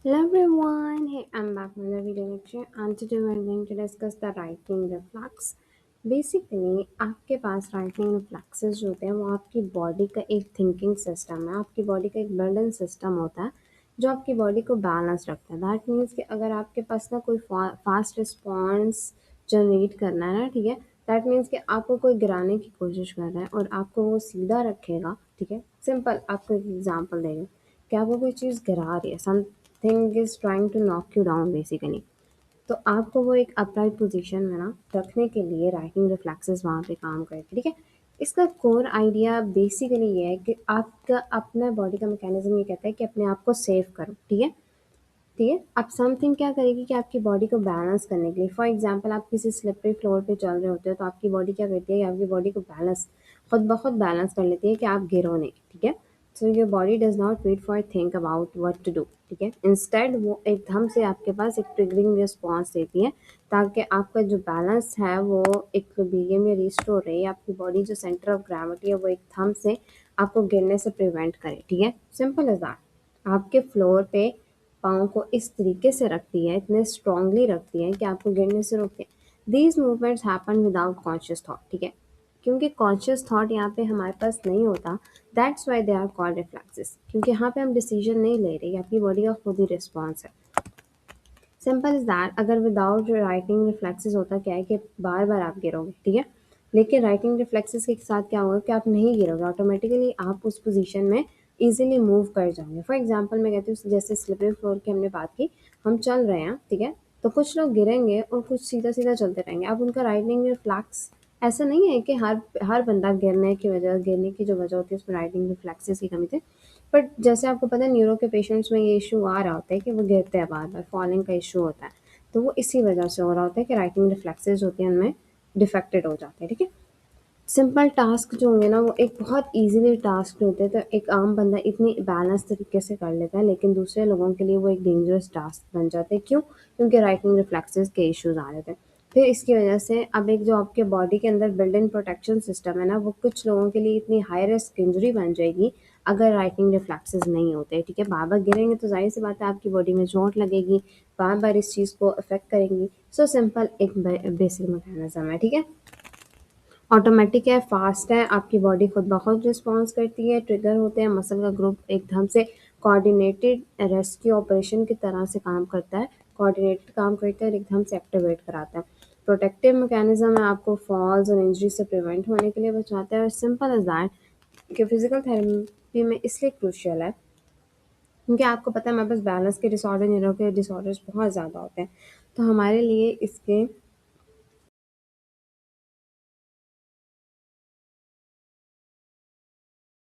Hello everyone, hey, I'm back with another video lecture and today we're going to discuss the writing reflex. Basically आपके पास writing reflexes जो होते हैं वो आपकी body का एक थिंकिंग सिस्टम है, आपकी बॉडी का एक बर्डन सिस्टम होता है जो आपकी बॉडी को बैलेंस रखता है। दैट मीन्स कि अगर आपके पास ना कोई फास्ट रिस्पॉन्स जनरेट करना है ना, ठीक है, दैट मीन्स कि आपको कोई गिराने की कोशिश कर रहा है और आपको वो सीधा रखेगा, ठीक है। सिंपल आपको एक एग्जांपल देंगे कि आपको कोई चीज़ गिरा रही है, something is trying to knock you down basically, तो आपको वो एक अपराइट पोजीशन में ना रखने के लिए राइटिंग रिफ्लेक्सेस वहाँ पे काम करेंगे, ठीक है। इसका कोर आइडिया बेसिकली ये है कि आपका अपना बॉडी का मैकेनिज्म ये कहता है कि अपने आप को सेव करो, ठीक है। ठीक है, अब समथिंग क्या करेगी कि आपकी बॉडी को बैलेंस करने के लिए, फॉर एग्जांपल आप किसी स्लिपरी फ्लोर पे चल रहे होते हो तो आपकी बॉडी क्या करती है कि आपकी बॉडी को बैलेंस खुद ब खुद बैलेंस कर लेती है कि आप गिरो नहीं, ठीक है। So your body does not wait for think about what to do, ठीक है। इंस्टेड वो एकदम से आपके पास एक ट्रिगरिंग रिस्पॉन्स देती है ताकि आपका जो बैलेंस है वो इक्विलिब्रियम में रिस्टोर रहे, आपकी बॉडी जो सेंटर ऑफ ग्रेविटी है वो एकदम से आपको गिरने से प्रिवेंट करे, ठीक है। Simple as that. आपके फ्लोर पे पाँव को इस तरीके से रखती है, इतने स्ट्रांगली रखती है कि आपको गिरने से रोकती है। These movements happen without conscious thought, ठीक है। क्योंकि कॉन्शियस थॉट यहाँ पे हमारे पास नहीं होता, that's why they are called reflexes, क्योंकि यहाँ पे हम डिसीजन नहीं ले रहे, आपकी बॉडी का खुद ही रिस्पॉन्स है। Simple is that. अगर विदाउट राइटिंग रिफ्लेक्सेस होता क्या है कि बार बार आप गिरोगे, ठीक है। लेकिन राइटिंग रिफ्लेक्सेस के साथ क्या होगा कि आप नहीं गिरोगे, ऑटोमेटिकली आप उस पोजीशन में इजीली मूव कर जाओगे। फॉर एग्जांपल मैं कहती हूँ जैसे स्लिपरी फ्लोर की हमने बात की, हम चल रहे हैं, ठीक है, तो कुछ लोग गिरेंगे और कुछ सीधा सीधा चलते रहेंगे। अब उनका राइटिंग रिफ्लेक्स ऐसा नहीं है कि हर हर बंदा गिरने की जो वजह होती है उसमें राइटिंग रिफ्लेक्सेस की कमी थी। बट जैसे आपको पता है न्यूरो के पेशेंट्स में ये इशू आ रहा होता है कि वो गिरते हैं, बार बार फॉलिंग का इशू होता है, तो वो इसी वजह से हो रहा होता है कि राइटिंग रिफ्लेक्सेस होती हैं उनमें डिफेक्टेड हो जाते हैं, ठीक है। सिंपल टास्क जो होंगे ना वो एक बहुत ईज़िली टास्क होते हैं, तो एक आम बंदा इतनी बैलेंस तरीके से कर लेता है, लेकिन दूसरे लोगों के लिए वो एक डेंजरस टास्क बन जाते हैं। क्यों? क्योंकि राइटिंग रिफ्लेक्सेस के इश्यूज़ आ रहे थे। फिर इसकी वजह से अब एक जो आपके बॉडी के अंदर बिल्ट इन प्रोटेक्शन सिस्टम है ना, वो कुछ लोगों के लिए इतनी हाई रिस्क इंजरी बन जाएगी अगर राइटिंग रिफ्लेक्सेस नहीं होते, ठीक है। बार-बार गिरेंगे तो ज़ाहिर-सी बात है आपकी बॉडी में चोट लगेगी, बार-बार इस चीज़ को अफ़ेक्ट करेंगी। सो सिंपल एक बेसिक मैकेनिज़्म है, ठीक है। ऑटोमेटिक है, फास्ट है, आपकी बॉडी खुद ब खुद रिस्पॉन्स करती है, ट्रिगर होते हैं, मसल का ग्रुप एकदम से कोऑर्डिनेटेड रेस्क्यू ऑपरेशन की तरह से काम करता है, कोऑर्डिनेटेड काम करता है और एकदम से एक्टिवेट कराता है। प्रोटेक्टिव मैकेनिज्म है, आपको फॉल्स और इंजरी से प्रिवेंट होने के लिए बचाता है और सिंपल एज दैट कि फिजिकल थेरेपी में इसलिए क्रूशियल है क्योंकि आपको पता है हमारे पास बैलेंस के डिसऑर्डर, न्यूरो के डिसऑर्डर्स बहुत ज़्यादा होते हैं, तो हमारे लिए इसके